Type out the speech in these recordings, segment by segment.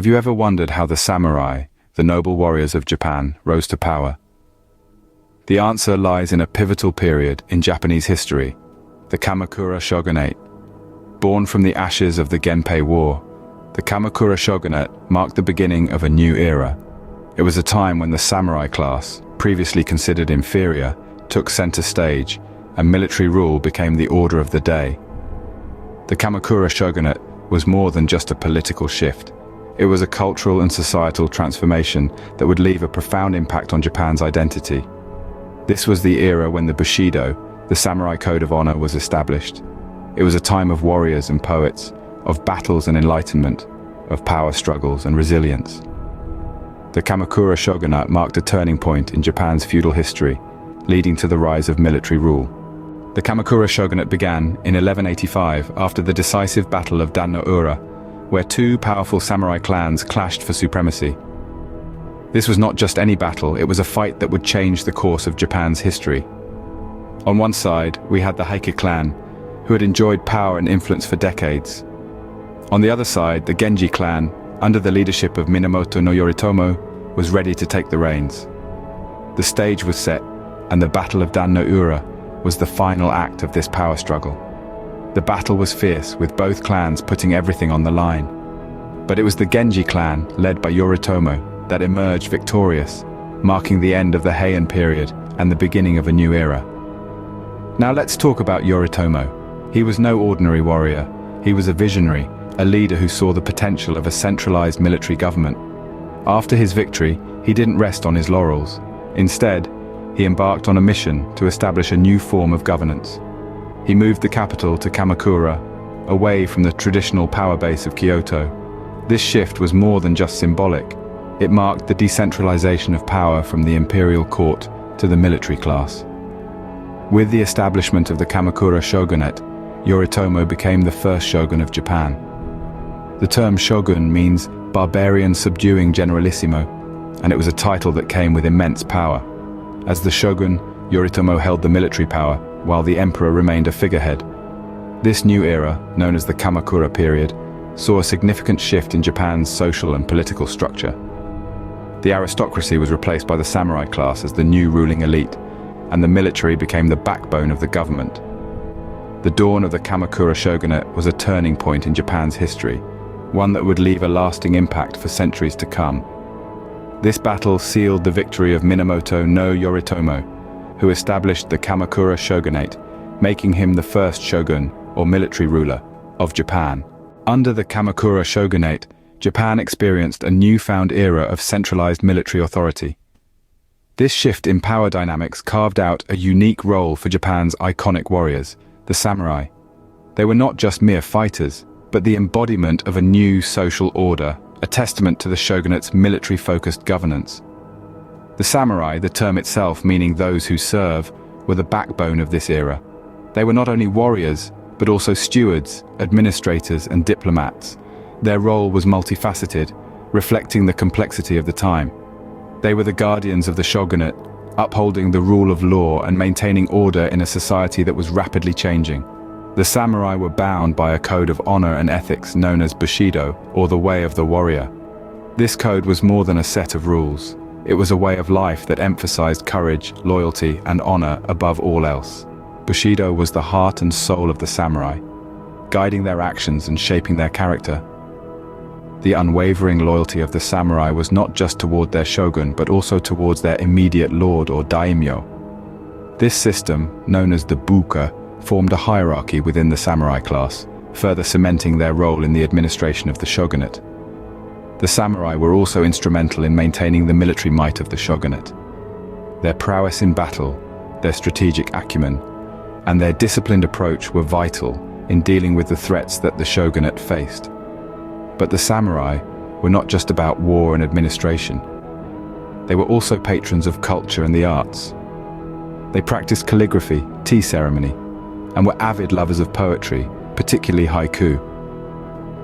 Have you ever wondered how the samurai, the noble warriors of Japan, rose to power? The answer lies in a pivotal period in Japanese history, the Kamakura Shogunate. Born from the ashes of the Genpei War, the Kamakura Shogunate marked the beginning of a new era. It was a time when the samurai class, previously considered inferior, took center stage, and military rule became the order of the day. The Kamakura Shogunate was more than just a political shift. It was a cultural and societal transformation that would leave a profound impact on Japan's identity. This was the era when the Bushido, the samurai code of honor, was established. It was a time of warriors and poets, of battles and enlightenment, of power struggles and resilience. The Kamakura Shogunate marked a turning point in Japan's feudal history, leading to the rise of military rule. The Kamakura Shogunate began in 1185 after the decisive Battle of Dan-no-ura, where two powerful samurai clans clashed for supremacy. This was not just any battle, it was a fight that would change the course of Japan's history. On one side, we had the Heike clan, who had enjoyed power and influence for decades. On the other side, the Genji clan, under the leadership of Minamoto no Yoritomo, was ready to take the reins. The stage was set, and the Battle of Dan-no-ura was the final act of this power struggle. The battle was fierce, with both clans putting everything on the line. But it was the Genji clan, led by Yoritomo, that emerged victorious, marking the end of the Heian period and the beginning of a new era. Now let's talk about Yoritomo. He was no ordinary warrior. He was a visionary, a leader who saw the potential of a centralized military government. After his victory, he didn't rest on his laurels. Instead, he embarked on a mission to establish a new form of governance. He moved the capital to Kamakura, away from the traditional power base of Kyoto. This shift was more than just symbolic. It marked the decentralization of power from the imperial court to the military class. With the establishment of the Kamakura Shogunate, Yoritomo became the first shogun of Japan. The term shogun means barbarian subduing generalissimo, and it was a title that came with immense power. As the shogun, Yoritomo held the military power, while the emperor remained a figurehead. This new era, known as the Kamakura period, saw a significant shift in Japan's social and political structure. The aristocracy was replaced by the samurai class as the new ruling elite, and the military became the backbone of the government. The dawn of the Kamakura Shogunate was a turning point in Japan's history, one that would leave a lasting impact for centuries to come. This battle sealed the victory of Minamoto no Yoritomo, who established the Kamakura Shogunate, making him the first shogun, or military ruler, of Japan. Under the Kamakura Shogunate, Japan experienced a newfound era of centralized military authority. This shift in power dynamics carved out a unique role for Japan's iconic warriors, the samurai. They were not just mere fighters, but the embodiment of a new social order, a testament to the shogunate's military-focused governance. The samurai, the term itself meaning those who serve, were the backbone of this era. They were not only warriors, but also stewards, administrators, and diplomats. Their role was multifaceted, reflecting the complexity of the time. They were the guardians of the shogunate, upholding the rule of law and maintaining order in a society that was rapidly changing. The samurai were bound by a code of honor and ethics known as Bushido, or the way of the warrior. This code was more than a set of rules. It was a way of life that emphasized courage, loyalty, and honor above all else. Bushido was the heart and soul of the samurai, guiding their actions and shaping their character. The unwavering loyalty of the samurai was not just toward their shogun, but also towards their immediate lord or daimyo. This system, known as the buka, formed a hierarchy within the samurai class, further cementing their role in the administration of the shogunate. The samurai were also instrumental in maintaining the military might of the shogunate. Their prowess in battle, their strategic acumen, and their disciplined approach were vital in dealing with the threats that the shogunate faced. But the samurai were not just about war and administration. They were also patrons of culture and the arts. They practiced calligraphy, tea ceremony, and were avid lovers of poetry, particularly haiku.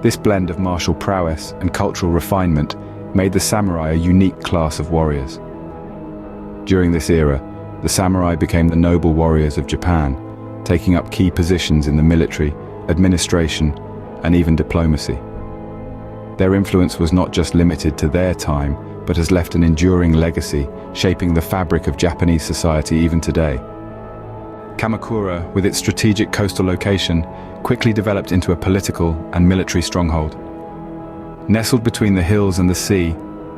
This blend of martial prowess and cultural refinement made the samurai a unique class of warriors. During this era, the samurai became the noble warriors of Japan, taking up key positions in the military, administration, and even diplomacy. Their influence was not just limited to their time, but has left an enduring legacy, shaping the fabric of Japanese society even today. Kamakura, with its strategic coastal location, quickly developed into a political and military stronghold. Nestled between the hills and the sea,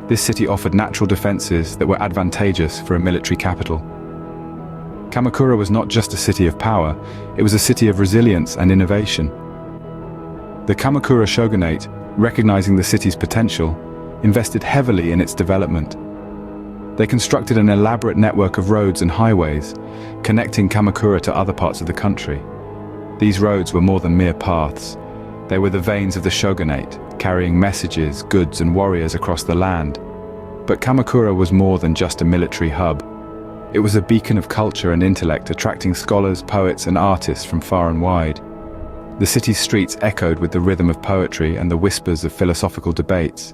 this city offered natural defenses that were advantageous for a military capital. Kamakura was not just a city of power, it was a city of resilience and innovation. The Kamakura Shogunate, recognizing the city's potential, invested heavily in its development. They constructed an elaborate network of roads and highways, connecting Kamakura to other parts of the country. These roads were more than mere paths. They were the veins of the shogunate, carrying messages, goods, and warriors across the land. But Kamakura was more than just a military hub. It was a beacon of culture and intellect, attracting scholars, poets, and artists from far and wide. The city's streets echoed with the rhythm of poetry and the whispers of philosophical debates.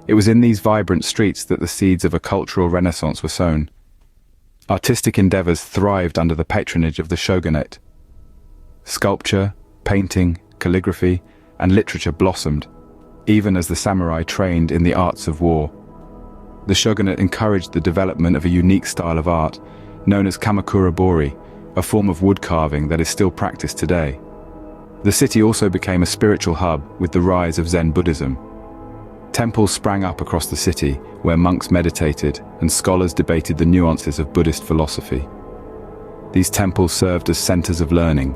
It was in these vibrant streets that the seeds of a cultural renaissance were sown. Artistic endeavors thrived under the patronage of the shogunate. Sculpture, painting, calligraphy, and literature blossomed, even as the samurai trained in the arts of war. The shogunate encouraged the development of a unique style of art, known as Kamakura Bori, a form of wood carving that is still practiced today. The city also became a spiritual hub with the rise of Zen Buddhism. Temples sprang up across the city, where monks meditated and scholars debated the nuances of Buddhist philosophy. These temples served as centers of learning,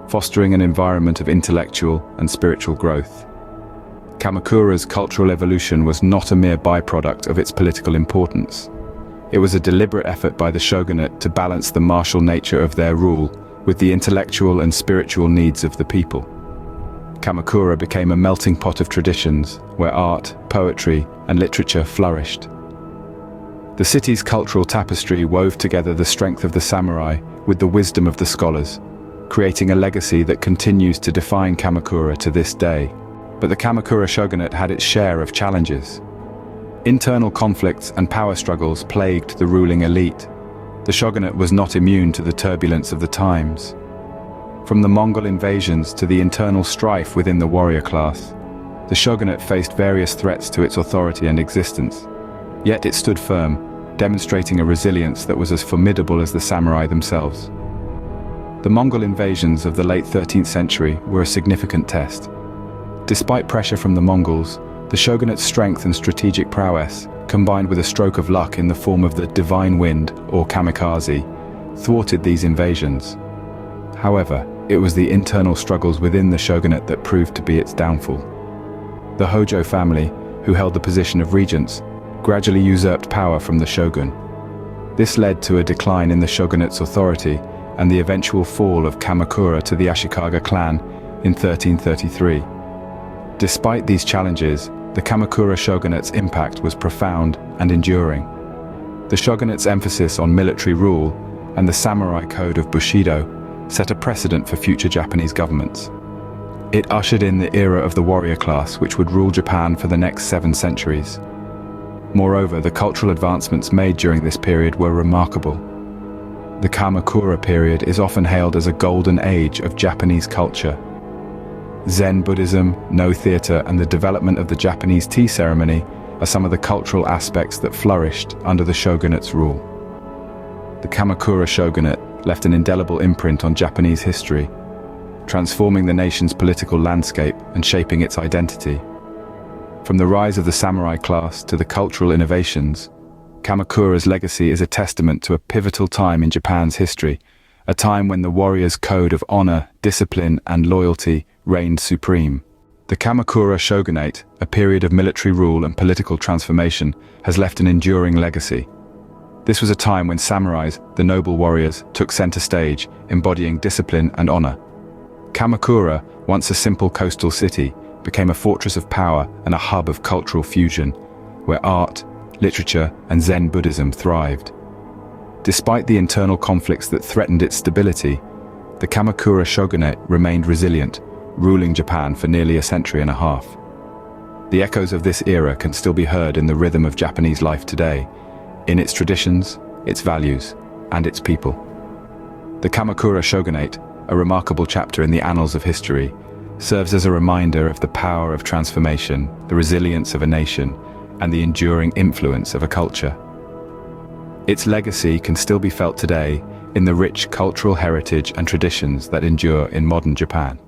fostering an environment of intellectual and spiritual growth. Kamakura's cultural evolution was not a mere byproduct of its political importance. It was a deliberate effort by the shogunate to balance the martial nature of their rule with the intellectual and spiritual needs of the people. Kamakura became a melting pot of traditions where art, poetry, and literature flourished. The city's cultural tapestry wove together the strength of the samurai with the wisdom of the scholars, creating a legacy that continues to define Kamakura to this day. But the Kamakura Shogunate had its share of challenges. Internal conflicts and power struggles plagued the ruling elite. The shogunate was not immune to the turbulence of the times. From the Mongol invasions to the internal strife within the warrior class, the shogunate faced various threats to its authority and existence. Yet it stood firm, demonstrating a resilience that was as formidable as the samurai themselves. The Mongol invasions of the late 13th century were a significant test. Despite pressure from the Mongols, the shogunate's strength and strategic prowess, combined with a stroke of luck in the form of the divine wind, or kamikaze, thwarted these invasions. However, it was the internal struggles within the shogunate that proved to be its downfall. The Hojo family, who held the position of regents, gradually usurped power from the shogun. This led to a decline in the shogunate's authority and the eventual fall of Kamakura to the Ashikaga clan in 1333. Despite these challenges, the Kamakura shogunate's impact was profound and enduring. The shogunate's emphasis on military rule and the samurai code of Bushido set a precedent for future Japanese governments. It ushered in the era of the warrior class, which would rule Japan for the next 7 centuries. Moreover, the cultural advancements made during this period were remarkable. The Kamakura period is often hailed as a golden age of Japanese culture. Zen Buddhism, no theater, and the development of the Japanese tea ceremony are some of the cultural aspects that flourished under the shogunate's rule. The Kamakura shogunate left an indelible imprint on Japanese history, transforming the nation's political landscape and shaping its identity. From the rise of the samurai class to the cultural innovations, Kamakura's legacy is a testament to a pivotal time in Japan's history, a time when the warrior's code of honor, discipline, and loyalty reigned supreme. The Kamakura Shogunate, a period of military rule and political transformation, has left an enduring legacy. This was a time when samurais, the noble warriors, took center stage, embodying discipline and honor. Kamakura, once a simple coastal city, became a fortress of power and a hub of cultural fusion, where art, literature, and Zen Buddhism thrived. Despite the internal conflicts that threatened its stability, the Kamakura Shogunate remained resilient, ruling Japan for nearly a century and a half. The echoes of this era can still be heard in the rhythm of Japanese life today, in its traditions, its values, and its people. The Kamakura Shogunate, a remarkable chapter in the annals of history, serves as a reminder of the power of transformation, the resilience of a nation, and the enduring influence of a culture. Its legacy can still be felt today in the rich cultural heritage and traditions that endure in modern Japan.